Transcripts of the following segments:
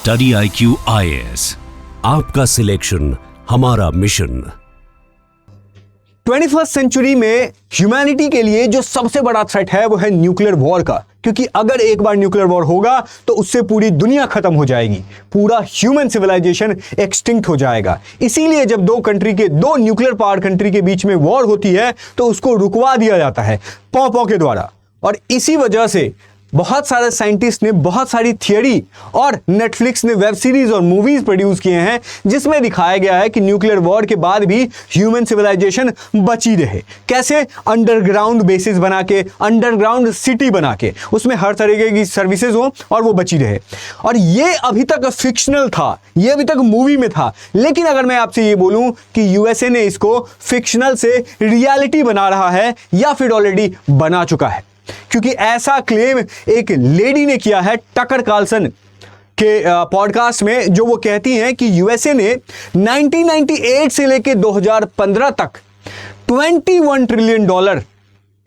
Study IQ IAS, आपका selection हमारा mission. 21st century में ह्यूमैनिटी के लिए जो सबसे बड़ा थ्रेट है वो है न्यूक्लियर वॉर का, क्योंकि अगर एक बार न्यूक्लियर वॉर होगा तो उससे पूरी दुनिया खत्म हो जाएगी, पूरा ह्यूमन सिविलाइजेशन एक्सटिंक्ट हो जाएगा। इसीलिए जब दो न्यूक्लियर पावर कंट्री के बीच में वॉर होती है तो उसको रुकवा दिया जाता है पौ के द्वारा। और इसी वजह से बहुत सारे साइंटिस्ट ने बहुत सारी थियरी और नेटफ्लिक्स ने वेब सीरीज और मूवीज प्रोड्यूस किए हैं जिसमें दिखाया गया है कि न्यूक्लियर वॉर के बाद भी ह्यूमन सिविलाइजेशन बची रहे। कैसे? अंडरग्राउंड बेसिस बना के, अंडरग्राउंड सिटी बना के, उसमें हर तरीके की सर्विसेज हो और वो बची रहे। और ये अभी तक फिक्शनल था, ये अभी तक मूवी में था। लेकिन अगर मैं आपसे ये बोलूं कि यूएसए ने इसको फिक्शनल से रियलिटी बना रहा है या फिर ऑलरेडी बना चुका है, क्योंकि ऐसा क्लेम एक लेडी ने किया है टकर कार्लसन के पॉडकास्ट में, जो वो कहती हैं कि यूएसए ने 1998 से लेकर 2015 तक $21 ट्रिलियन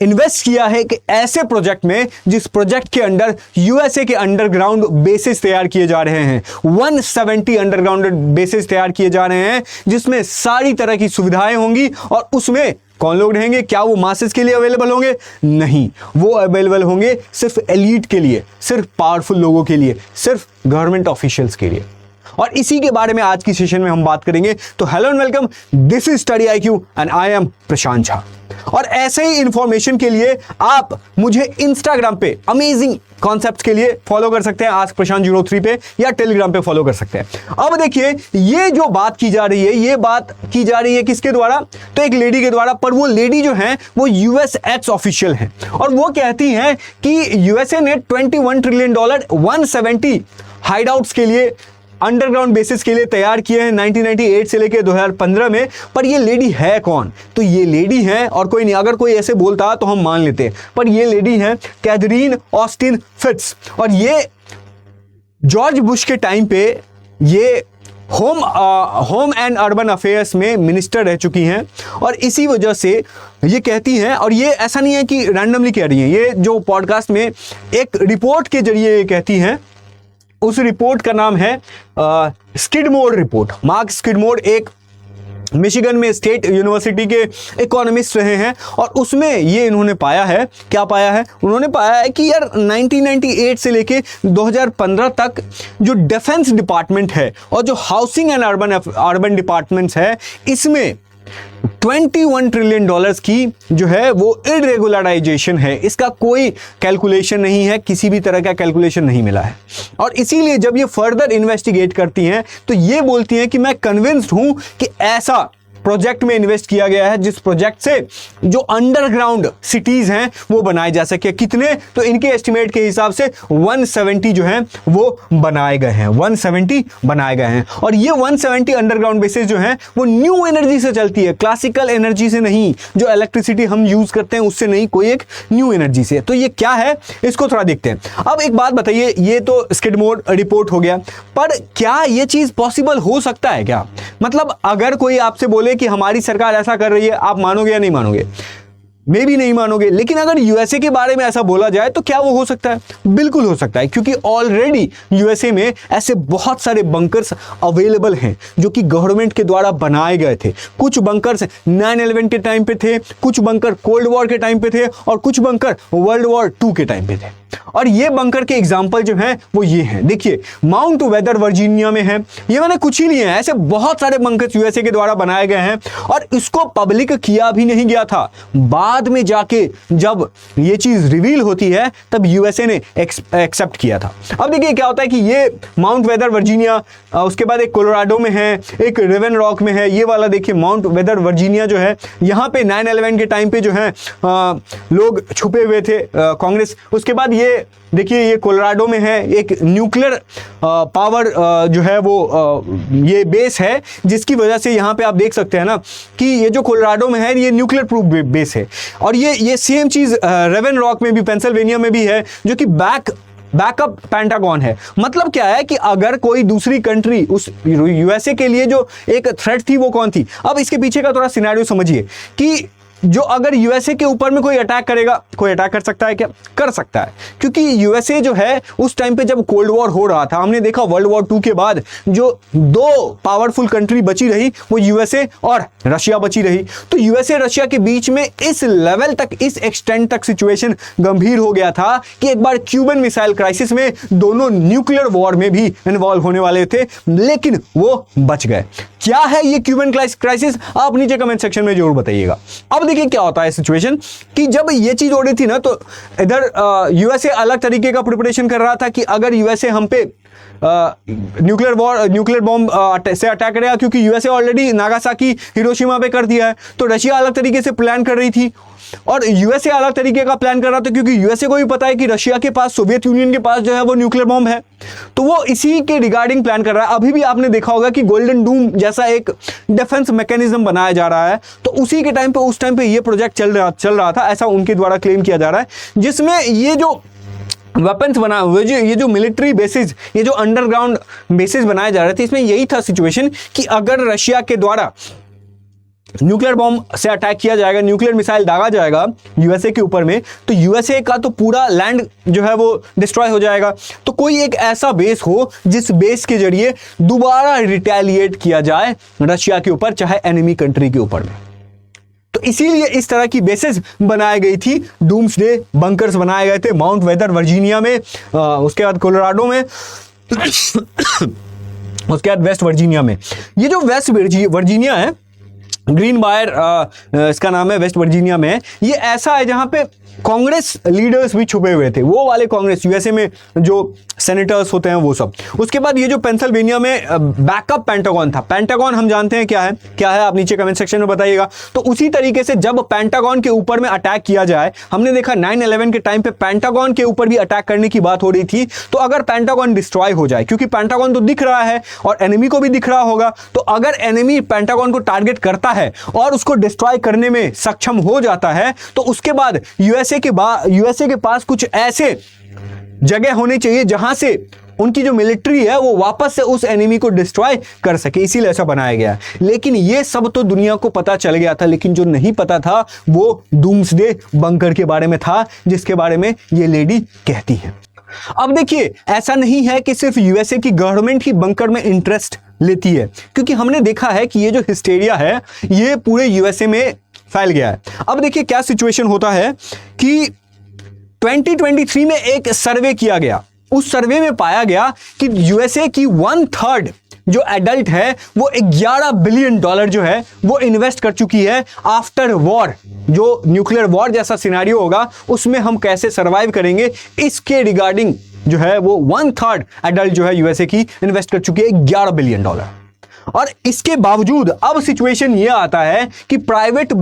इन्वेस्ट किया है कि ऐसे प्रोजेक्ट में जिस प्रोजेक्ट के अंडर यूएसए के अंडरग्राउंड बेसिस तैयार किए जा रहे हैं। 170 अंडरग्राउंड बेसिस तैयार किए जा रहे हैं जिसमें सारी तरह की सुविधाएं होंगी। और उसमें कौन लोग रहेंगे? क्या वो मासेस के लिए अवेलेबल होंगे? नहीं, वो अवेलेबल होंगे सिर्फ एलीट के लिए, सिर्फ पावरफुल लोगों के लिए, सिर्फ गवर्नमेंट ऑफिशियल्स के लिए। और इसी के बारे में आज की सेशन में हम बात करेंगे। तो hello and welcome, this is study IQ and I am Prashant Jha. और ऐसे ही इंफॉर्मेशन के लिए आप मुझे इंस्टाग्राम पे अमेजिंग कॉन्सेप्ट्स के लिए फॉलो कर सकते हैं, आस्क प्रशांत 03 पे, या टेलीग्राम पे फॉलो कर सकते हैं। अब देखिए, ये जो बात की जा रही है, ये बात की जा रही है किसके द्वारा? तो एक लेडी के द्वारा। पर वो लेडी जो है वो यूएस एक्स ऑफिशियल है और वो कहती हैं कि यूएसए ने $21 ट्रिलियन 170 हाइडआउट्स के लिए, अंडरग्राउंड बेसिस के लिए तैयार किए हैं 1998 से लेकर 2015 में। पर ये लेडी है कौन? तो ये लेडी है और कोई नहीं, अगर कोई ऐसे बोलता तो हम मान लेते, पर ये लेडी है कैथरीन ऑस्टिन फिट्स। और ये जॉर्ज बुश के टाइम पे ये होम एंड अर्बन अफेयर्स में मिनिस्टर रह चुकी हैं। और इसी वजह से ये कहती हैं, और ये ऐसा नहीं है कि रैंडमली कह रही हैं, ये जो पॉडकास्ट में एक रिपोर्ट के जरिए ये कहती हैं। उस रिपोर्ट का नाम है स्किडमोर रिपोर्ट। मार्क स्किडमोर एक मिशिगन में स्टेट यूनिवर्सिटी के इकोनॉमिस्ट रहे हैं और उसमें ये इन्होंने पाया है, क्या पाया है? उन्होंने पाया है कि यार 1998 से लेके 2015 तक जो डिफेंस डिपार्टमेंट है और जो हाउसिंग एंड अर्बन डिपार्टमेंट्स है, इसमें $21 ट्रिलियन की जो है वो इरेगुलराइजेशन है। इसका कोई कैलकुलेशन नहीं है, किसी भी तरह का कैलकुलेशन नहीं मिला है। और इसीलिए जब ये फर्दर इन्वेस्टिगेट करती हैं तो ये बोलती हैं कि मैं कन्विंस्ड हूं कि ऐसा प्रोजेक्ट में इन्वेस्ट किया गया है जिस प्रोजेक्ट से जो अंडरग्राउंड सिटीज हैं वो बनाए जा सके। कितने? तो इनके एस्टिमेट के हिसाब से 170 जो हैं वो बनाए गए हैं, 170 बनाए गए हैं। और ये 170 अंडरग्राउंड बेसिस जो हैं वो न्यू एनर्जी से चलती है, क्लासिकल एनर्जी से नहीं, जो इलेक्ट्रिसिटी हम यूज करते हैं उससे नहीं, कोई एक न्यू एनर्जी से। तो ये क्या है, इसको थोड़ा देखते हैं। अब एक बात बताइए, ये तो स्किडमोर रिपोर्ट हो गया, पर क्या ये चीज पॉसिबल हो सकता है क्या? मतलब अगर कोई आपसे बोले कि हमारी सरकार ऐसा कर रही है, आप मानोगे या नहीं मानोगे? मे भी नहीं मानोगे। लेकिन अगर यूएसए के बारे में ऐसा बोला जाए तो क्या वो हो सकता है? बिल्कुल हो सकता है, क्योंकि ऑलरेडी यूएसए में ऐसे बहुत सारे बंकर्स अवेलेबल हैं जो कि गवर्नमेंट के द्वारा बनाए गए थे। कुछ बंकर्स 9/11 के टाइम पे थे, कुछ बंकर कोल्ड वॉर के टाइम पे थे और कुछ बंकर वर्ल्ड वॉर 2 के टाइम पे थे। और ये बंकर के एग्जाम्पल जो हैं वो ये हैं, देखिए माउंट वेदर वर्जीनिया में है। ये मैंने कुछ ही लिए हैं, ऐसे बहुत सारे बंकर्स यूएसए के द्वारा बनाए गए हैं और इसको पब्लिक किया भी नहीं गया था। बाद में जाके जब ये चीज रिवील होती है तब यूएसए ने एक्सेप्ट किया था। अब देखिए क्या होता है कि ये माउंट वेदर वर्जीनिया, उसके बाद एक कोलोराडो में है, एक रेवन रॉक में है। ये वाला देखिए माउंट वेदर वर्जीनिया जो है, यहाँ पे 9/11 के टाइम पे जो है लोग छुपे हुए थे, कांग्रेस। उसके बाद ये देखिए ये कोलोराडो में है, एक न्यूक्लियर पावर जो है वो ये बेस है, जिसकी वजह से यहाँ पे आप देख सकते हैं ना कि ये जो कोलोराडो में है ये न्यूक्लियर प्रूफ बेस है। और ये सेम चीज रेवन रॉक में भी, पेंसिल्वेनिया में भी है, जो कि बैकअप पेंटागन है। मतलब क्या है कि अगर कोई दूसरी कंट्री, उस यूएसए के लिए जो एक थ्रेट थी वो कौन थी? अब इसके पीछे का थोड़ा सिनेरियो समझिए कि जो अगर यूएसए के ऊपर में कोई अटैक करेगा, कोई अटैक कर सकता है क्या? कर सकता है, क्योंकि यूएसए जो है उस टाइम पे जब कोल्ड वॉर हो रहा था, हमने देखा वर्ल्ड वॉर 2 के बाद जो दो पावरफुल कंट्री बची रही वो यूएसए और रशिया बची रही। तो यूएसए रशिया के बीच में इस लेवल तक, इस एक्सटेंट तक सिचुएशन गंभीर हो गया था कि एक बार क्यूबन मिसाइल क्राइसिस में दोनों न्यूक्लियर वॉर में भी इन्वॉल्व होने वाले थे, लेकिन वो बच गए। क्या है ये क्यूबन क्राइसिस? आप नीचे कमेंट सेक्शन में जरूर बताइएगा। अब देखिए क्या होता है सिचुएशन कि जब ये चीज हो रही थी ना, तो इधर यूएसए अलग तरीके का प्रिपरेशन कर रहा था कि अगर यूएसए हम पे न्यूक्लियर बॉम्ब से अटैक करेगा, क्योंकि यूएसए ऑलरेडी नागासाकी हिरोशिमा पे कर दिया है। तो रशिया अलग तरीके से प्लान कर रही थी और यूएसए अलग तरीके का प्लान कर रहा था, क्योंकि यूएसए को भी पता है कि रशिया के पास, सोवियत यूनियन के पास जो है वो न्यूक्लियर बॉम्ब है, तो वो इसी के रिगार्डिंग प्लान कर रहा है। अभी भी आपने देखा होगा कि गोल्डन डूम जैसा एक डिफेंस मैकेनिज्म बनाया जा रहा है, तो उसी के टाइम पे, उस टाइम पे ये प्रोजेक्ट चल रहा था, ऐसा उनके द्वारा क्लेम किया जा रहा है, जिसमें ये जो वेपन्स बना हुए, ये जो मिलिट्री बेसिस, ये जो अंडरग्राउंड बेसिस बनाए जा रहे थे, इसमें यही था सिचुएशन कि अगर रशिया के द्वारा न्यूक्लियर बॉम्ब से अटैक किया जाएगा, न्यूक्लियर मिसाइल दागा जाएगा यूएसए के ऊपर में, तो यूएसए का तो पूरा लैंड जो है वो डिस्ट्रॉय हो जाएगा। तो कोई एक ऐसा बेस हो जिस बेस के जरिए दोबारा रिटेलिएट किया जाए रशिया के ऊपर, चाहे एनिमी कंट्री के ऊपर में। तो इसीलिए इस तरह की बेसिस बनाई गई थी, डूम्सडे बंकर्स बनाए गए थे माउंट वेदर वर्जीनिया में, उसके बाद कोलोराडो में, उसके बाद वेस्ट वर्जीनिया में। ये जो वेस्ट वर्जीनिया है, ग्रीन बायर इसका नाम है, वेस्ट वर्जीनिया में, ये ऐसा है जहां पे कांग्रेस लीडर्स भी छुपे हुए थे, वो वाले कांग्रेस, यूएसए में जो सेनेटर्स होते हैं वो सब। उसके बाद ये जो पेंसिल्वेनिया में बैकअप पेंटागन था, पेंटागन हम जानते हैं क्या है, आप नीचे कमेंट सेक्शन में बताइएगा। तो उसी तरीके से जब पेंटागन के ऊपर में अटैक किया जाए, हमने देखा 9/11 के टाइम पे पेंटागन के ऊपर भी अटैक करने की बात हो रही थी, तो अगर पेंटागन डिस्ट्रॉय हो जाए, क्योंकि पेंटागन तो दिख रहा है और एनिमी को भी दिख रहा होगा, तो अगर एनिमी पेंटागन को टारगेट करता है और उसको डिस्ट्रॉय करने में सक्षम हो जाता है, तो उसके बाद यूएसए के पास कुछ ऐसे जगह होनी चाहिए जहां से उनकी जो मिलिट्री है वो वापस से उस एनिमी को डिस्ट्रॉय कर सके, इसीलिए ऐसा बनाया गया। लेकिन ये सब तो दुनिया को पता चल गया था, लेकिन जो नहीं पता था वो डूम्सडे बंकर के बारे में था, जिसके बारे में ये लेडी कहती है। अब देखिए, ऐसा नहीं है कि सिर्फ यूएसए की गवर्नमेंट ही बंकर में इंटरेस्ट लेती है, क्योंकि हमने देखा है कि ये जो हिस्टेरिया है ये पूरे यूएसए में फैल गया है। अब देखिए क्या सिचुएशन होता है कि 2023 में एक सर्वे किया गया, उस सर्वे में पाया गया कि यूएसए की 1/3 जो एडल्ट है वो $11 बिलियन जो है वो इन्वेस्ट कर चुकी है आफ्टर वॉर। जो न्यूक्लियर वॉर जैसा सिनेरियो होगा उसमें हम कैसे सरवाइव करेंगे, इसके रिगार्डिंग जो है वो 1/3 एडल्ट जो है यूएसए की इन्वेस्ट कर चुकी है $11 बिलियन। और इसके बावजूद अब सिचुएशन ये आता है कि प्राइवेट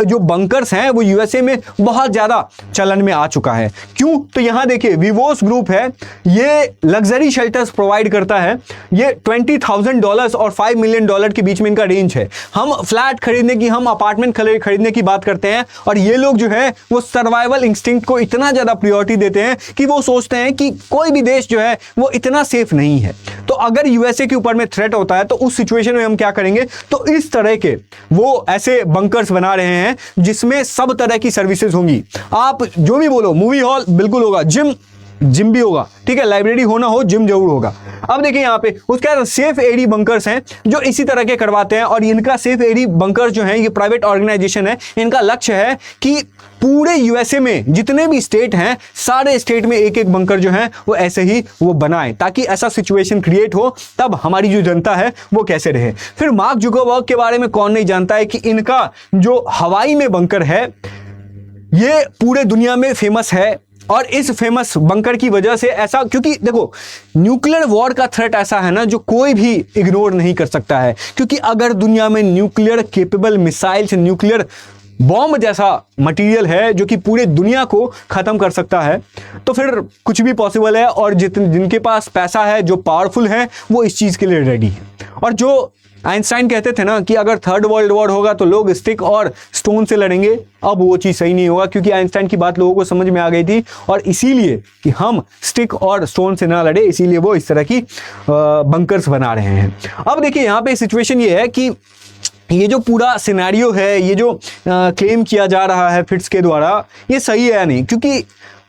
जो बंकर्स हैं वो यूएसए में बहुत ज्यादा चलन में आ चुका है। क्यों? तो यहां देखिए, विवोस ग्रुप है, ये लग्जरी शेल्टर्स प्रोवाइड करता है। ये $20,000 और $5 मिलियन के बीच में इनका रेंज है। हम फ्लैट खरीदने की, हम अपार्टमेंट खरीदने की बात करते हैं, और ये लोग जो है वो सर्वाइवल इंस्टिंक्ट को इतना ज्यादा प्रायोरिटी देते हैं कि वो सोचते हैं कि कोई भी देश जो है वो इतना सेफ नहीं है। तो अगर यूएसए के ऊपर में थ्रेट होता है तो उस सिचुएशन में हम क्या करेंगे, तो इस तरह के वो ऐसे बंकर्स बना रहे हैं जिसमें सब तरह की सर्विसेज होंगी। आप जो भी बोलो, मूवी हॉल बिल्कुल होगा, जिम भी होगा, ठीक है, लाइब्रेरी होना हो, जिम जरूर होगा। अब देखिए यहाँ पे उसके बाद सेफ एडी बंकर्स हैं जो इसी तरह के करवाते हैं, और इनका सेफ एडी बंकर्स जो है ये प्राइवेट ऑर्गेनाइजेशन है। इनका लक्ष्य है कि पूरे यूएसए में जितने भी स्टेट हैं, सारे स्टेट में एक एक बंकर जो है वो ऐसे ही वो बनाएं, ताकि ऐसा सिचुएशन क्रिएट हो, तब हमारी जो जनता है वो कैसे रहे। फिर मार्क जुकरबर्ग के बारे में कौन नहीं जानता है कि इनका जो हवाई में बंकर है ये पूरे दुनिया में फेमस है, और इस फेमस बंकर की वजह से ऐसा, क्योंकि देखो न्यूक्लियर वॉर का थ्रेट ऐसा है ना जो कोई भी इग्नोर नहीं कर सकता है, क्योंकि अगर दुनिया में nuclear capable missiles, nuclear bomb जैसा मटेरियल है जो कि पूरे दुनिया को खत्म कर सकता है, तो फिर कुछ भी पॉसिबल है। और जिनके पास पैसा है, जो पावरफुल है, वो इस चीज के लिए रेडी है। और जो आइंस्टाइन कहते थे ना कि अगर थर्ड वर्ल्ड वॉर होगा तो लोग स्टिक और स्टोन से लड़ेंगे, अब वो चीज़ सही नहीं होगा, क्योंकि आइंस्टाइन की बात लोगों को समझ में आ गई थी, और इसीलिए कि हम स्टिक और स्टोन से ना लड़े, इसीलिए वो इस तरह की बंकर्स बना रहे हैं। अब देखिए यहाँ पे सिचुएशन ये है कि ये जो पूरा सिनेरियो है, ये जो क्लेम किया जा रहा है फिट्स के द्वारा, ये सही है या नहीं, क्योंकि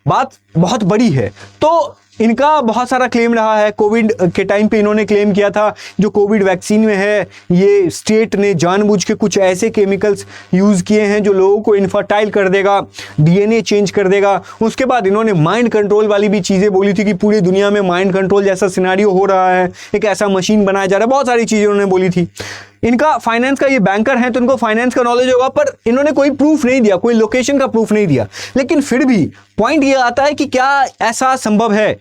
बात बहुत बड़ी है। तो इनका बहुत सारा क्लेम रहा है। कोविड के टाइम पे इन्होंने क्लेम किया था जो कोविड वैक्सीन में है, ये स्टेट ने जानबूझ के कुछ ऐसे केमिकल्स यूज़ किए हैं जो लोगों को इनफर्टाइल कर देगा, डीएनए चेंज कर देगा। उसके बाद इन्होंने माइंड कंट्रोल वाली भी चीज़ें बोली थी कि पूरी दुनिया में माइंड कंट्रोल जैसा सिनेरियो हो रहा है, एक ऐसा मशीन बनाया जा रहा है, बहुत सारी चीज़ें उन्होंने बोली थी। इनका फाइनेंस का, ये बैंकर हैं तो इनको फाइनेंस का नॉलेज होगा, पर इन्होंने कोई प्रूफ नहीं दिया, कोई लोकेशन का प्रूफ नहीं दिया। लेकिन फिर भी पॉइंट ये आता है कि क्या ऐसा संभव है,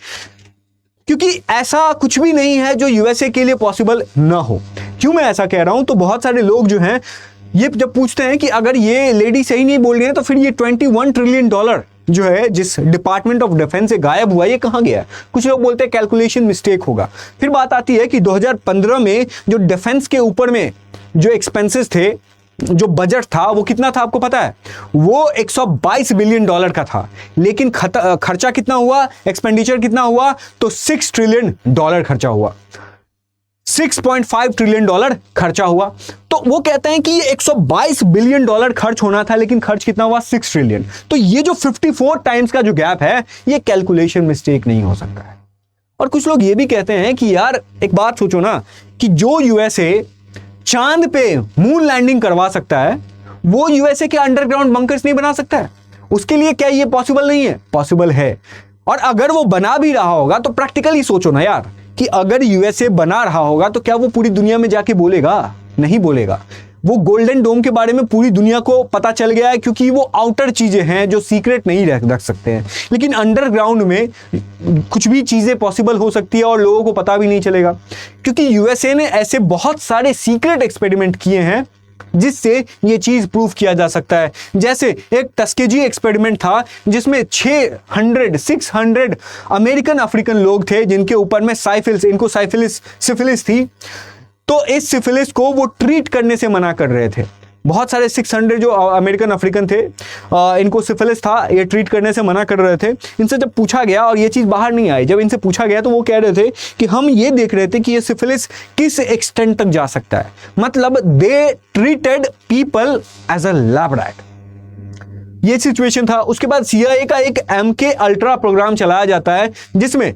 क्योंकि ऐसा कुछ भी नहीं है जो यूएसए के लिए पॉसिबल ना हो। क्यों मैं ऐसा कह रहा हूं, तो बहुत सारे लोग जो हैं ये जब पूछते हैं कि अगर ये लेडी सही नहीं बोल रही है तो फिर ये $21 ट्रिलियन जो है जिस डिपार्टमेंट ऑफ डिफेंस से गायब हुआ, ये कहाँ गया? कुछ लोग बोलते हैं कैलकुलेशन मिस्टेक होगा। फिर बात आती है कि 2015 में जो डिफेंस के ऊपर में जो एक्सपेंसेस थे, जो बजट था, वो कितना था आपको पता है? वो $122 बिलियन का था। लेकिन खर्चा कितना हुआ, एक्सपेंडिचर कितना हुआ? तो $6 ट्रिलियन खर्चा हुआ, $6.5 ट्रिलियन खर्चा हुआ। तो वो कहते हैं कि ये $122 बिलियन खर्च होना था, लेकिन खर्च कितना हुआ? 6 ट्रिलियन। तो ये जो 54 टाइम्स का जो गैप है, ये कैलकुलेशन मिस्टेक नहीं हो सकता है। और कुछ लोग ये भी कहते हैं कि यार एक बात सोचो ना, कि जो यूएसए चांद पे मून लैंडिंग करवा सकता है, वो यूएसए के अंडरग्राउंड बंकर्स नहीं बना सकता है। उसके लिए क्या ये पॉसिबल नहीं है? पॉसिबल है। और अगर वो बना भी रहा होगा तो प्रैक्टिकली सोचो ना यार, कि अगर यूएसए बना रहा होगा तो क्या वो पूरी दुनिया में जाके बोलेगा? नहीं बोलेगा। वो गोल्डन डोम के बारे में पूरी दुनिया को पता चल गया है, क्योंकि वो आउटर चीजें हैं जो सीक्रेट नहीं रख सकते हैं। लेकिन अंडरग्राउंड में कुछ भी चीजें पॉसिबल हो सकती है और लोगों को पता भी नहीं चलेगा, क्योंकि यूएसए ने ऐसे बहुत सारे सीक्रेट एक्सपेरिमेंट किए हैं जिससे ये चीज प्रूव किया जा सकता है। जैसे एक टस्केजी एक्सपेरिमेंट था जिसमें 600 अमेरिकन अफ्रीकन लोग थे जिनके ऊपर में इनको सिफिलिस थी। तो इस सिफिलिस को वो ट्रीट करने से मना कर रहे थे। बहुत सारे 600 जो अमेरिकन अफ्रीकन थे, इनको सिफिलिस था, ये ट्रीट करने से मना कर रहे थे। इनसे जब पूछा गया, और ये चीज़ बाहर नहीं आई, जब इनसे पूछा गया तो वो कह रहे थे कि हम ये देख रहे थे कि ये सिफिलिस किस एक्सटेंट तक जा सकता है। मतलब they treated people as a lab rat. ये सिचुएशन था। उसके बाद CIA का एक MK अल्ट्रा प्रोग्राम चलाया जाता है जिसमें,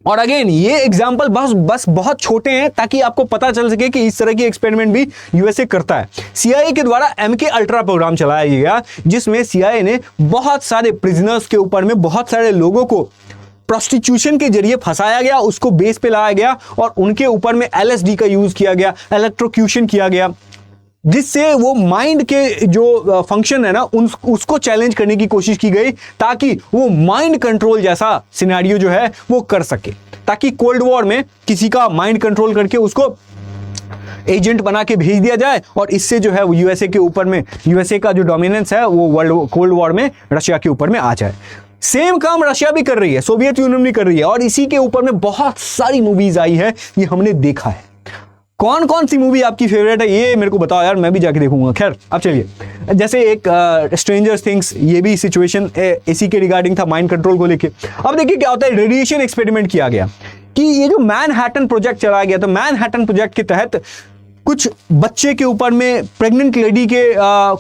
और अगेन ये एग्जाम्पल बस बहुत छोटे हैं ताकि आपको पता चल सके कि इस तरह की एक्सपेरिमेंट भी यूएसए करता है। CIA के द्वारा MK अल्ट्रा प्रोग्राम चलाया गया जिसमें CIA ने बहुत सारे प्रिजनर्स के ऊपर में बहुत सारे लोगों को प्रोस्टिट्यूशन के जरिए फंसाया गया, उसको बेस पे लाया गया और उनके ऊपर में LSD का यूज किया गया, इलेक्ट्रोक्यूशन किया गया, जिससे वो माइंड के जो फंक्शन है ना उसको चैलेंज करने की कोशिश की गई, ताकि वो माइंड कंट्रोल जैसा सिनेरियो जो है वो कर सके, ताकि कोल्ड वॉर में किसी का माइंड कंट्रोल करके उसको एजेंट बना के भेज दिया जाए, और इससे जो है वो यूएसए के ऊपर में, यूएसए का जो डोमिनेंस है वो वर्ल्ड कोल्ड वॉर में रशिया के ऊपर में आ जाए। सेम काम रशिया भी कर रही है, सोवियत यूनियन भी कर रही है, और इसी के ऊपर में बहुत सारी मूवीज आई है, ये हमने देखा है। कौन कौन सी मूवी आपकी फेवरेट है ये मेरे को बताओ यार, मैं भी जाके देखूंगा। खैर अब चलिए, जैसे एक स्ट्रेंजर थिंग्स, ये भी सिचुएशन इसी के रिगार्डिंग था, माइंड कंट्रोल को लेके। अब देखिए क्या होता है, रेडिएशन एक्सपेरिमेंट किया गया कि ये जो मैनहट्टन प्रोजेक्ट चलाया गया, तो मैनहट्टन प्रोजेक्ट के तहत कुछ बच्चे के ऊपर में प्रेग्नेंट लेडी के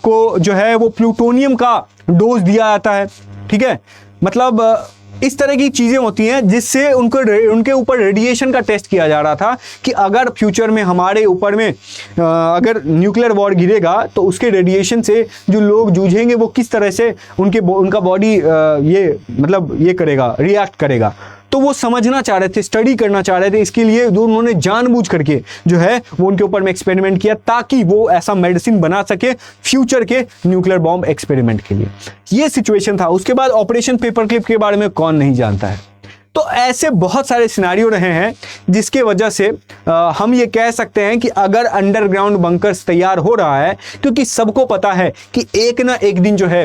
को जो है वो प्लूटोनियम का डोज दिया जाता है। ठीक है, मतलब इस तरह की चीज़ें होती हैं जिससे उनके ऊपर रेडिएशन का टेस्ट किया जा रहा था कि अगर फ्यूचर में हमारे ऊपर में अगर न्यूक्लियर वॉर गिरेगा तो उसके रेडिएशन से जो लोग जूझेंगे वो किस तरह से उनका बॉडी ये करेगा, रिएक्ट करेगा। तो वो समझना चाह रहे थे, स्टडी करना चाह रहे थे, इसके लिए उन्होंने जानबूझ करके जो है वो उनके ऊपर में एक्सपेरिमेंट किया ताकि वो ऐसा मेडिसिन बना सके फ्यूचर के न्यूक्लियर बॉम्ब एक्सपेरिमेंट के लिए। ये सिचुएशन था। उसके बाद ऑपरेशन पेपरक्लिप के बारे में कौन नहीं जानता है। तो ऐसे बहुत सारे सिनारियो रहे हैं जिसके वजह से हम ये कह सकते हैं कि अगर अंडरग्राउंड बंकर्स तैयार हो रहा है, क्योंकि सबको पता है कि एक ना एक दिन जो है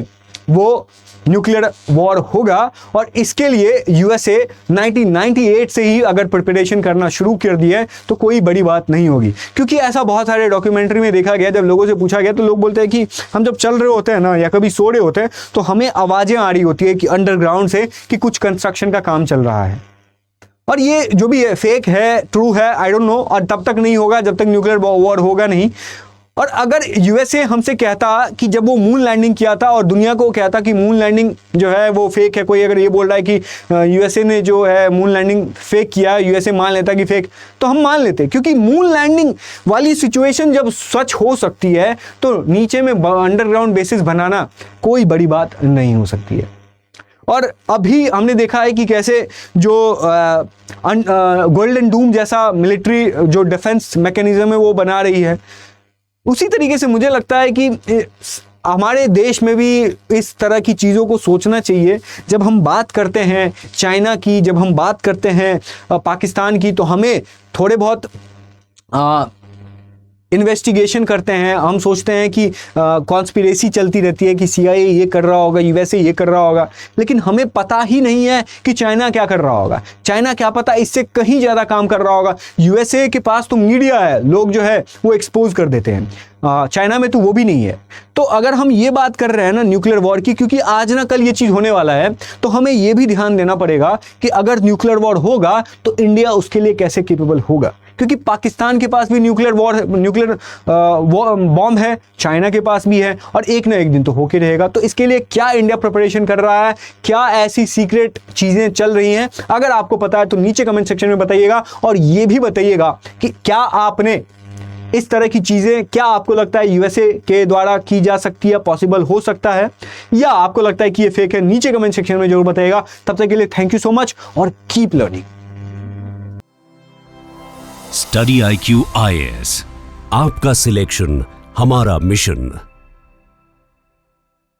वो न्यूक्लियर वॉर होगा, और इसके लिए यूएसए 1998 से ही अगर प्रिपरेशन करना शुरू कर दिया तो कोई बड़ी बात नहीं होगी। क्योंकि ऐसा बहुत सारे डॉक्यूमेंट्री में देखा गया, जब लोगों से पूछा गया तो लोग बोलते हैं कि हम जब चल रहे होते हैं ना या कभी सो रहे होते हैं तो हमें आवाज़ें आ रही होती है कि अंडरग्राउंड से कि कुछ कंस्ट्रक्शन का काम चल रहा है। और ये जो भी है फेक है, ट्रू है, आई डोंट नो, और तब तक नहीं होगा जब तक न्यूक्लियर वॉर होगा नहीं। और अगर यूएसए हमसे कहता कि जब वो मून लैंडिंग किया था और दुनिया को कहता कि मून लैंडिंग जो है वो फेक है, कोई अगर ये बोल रहा है कि यूएसए ने जो है मून लैंडिंग फेक किया, यूएसए मान लेता कि फेक, तो हम मान लेते, क्योंकि मून लैंडिंग वाली सिचुएशन जब सच हो सकती है तो नीचे में अंडरग्राउंड बेसिस बनाना कोई बड़ी बात नहीं हो सकती है। और अभी हमने देखा है कि कैसे जो गोल्डन डूम जैसा मिलिट्री जो डिफेंस मैकेनिज्म है वो बना रही है, उसी तरीके से मुझे लगता है कि हमारे देश में भी इस तरह की चीज़ों को सोचना चाहिए। जब हम बात करते हैं चाइना की, जब हम बात करते हैं पाकिस्तान की, तो हमें थोड़े बहुत इन्वेस्टिगेशन करते हैं, हम सोचते हैं कि कॉन्स्पिरेसी चलती रहती है कि CIA ये कर रहा होगा, USA ये कर रहा होगा, लेकिन हमें पता ही नहीं है कि चाइना क्या कर रहा होगा। चाइना क्या पता इससे कहीं ज़्यादा काम कर रहा होगा। USA के पास तो मीडिया है, लोग जो है वो एक्सपोज कर देते हैं, चाइना में तो वो भी नहीं है। तो अगर हम ये बात कर रहे हैं ना न्यूक्लियर वॉर की, क्योंकि आज ना कल ये चीज़ होने वाला है, तो हमें ये भी ध्यान देना पड़ेगा कि अगर न्यूक्लियर वॉर होगा तो इंडिया उसके लिए कैसे कैपेबल होगा, क्योंकि पाकिस्तान के पास भी न्यूक्लियर बॉम्ब है, चाइना के पास भी है, और एक ना एक दिन तो होके रहेगा। तो इसके लिए क्या इंडिया प्रिपरेशन कर रहा है, क्या ऐसी सीक्रेट चीज़ें चल रही हैं, अगर आपको पता है तो नीचे कमेंट सेक्शन में बताइएगा। और ये भी बताइएगा कि क्या आपने इस तरह की चीज़ें, क्या आपको लगता है यूएसए के द्वारा की जा सकती है, पॉसिबल हो सकता है, या आपको लगता है कि ये फेक है। नीचे कमेंट सेक्शन में जरूर बताइएगा। तब तक के लिए थैंक यू सो मच और keep learning. Study IQ IAS, आपका सिलेक्शन हमारा मिशन।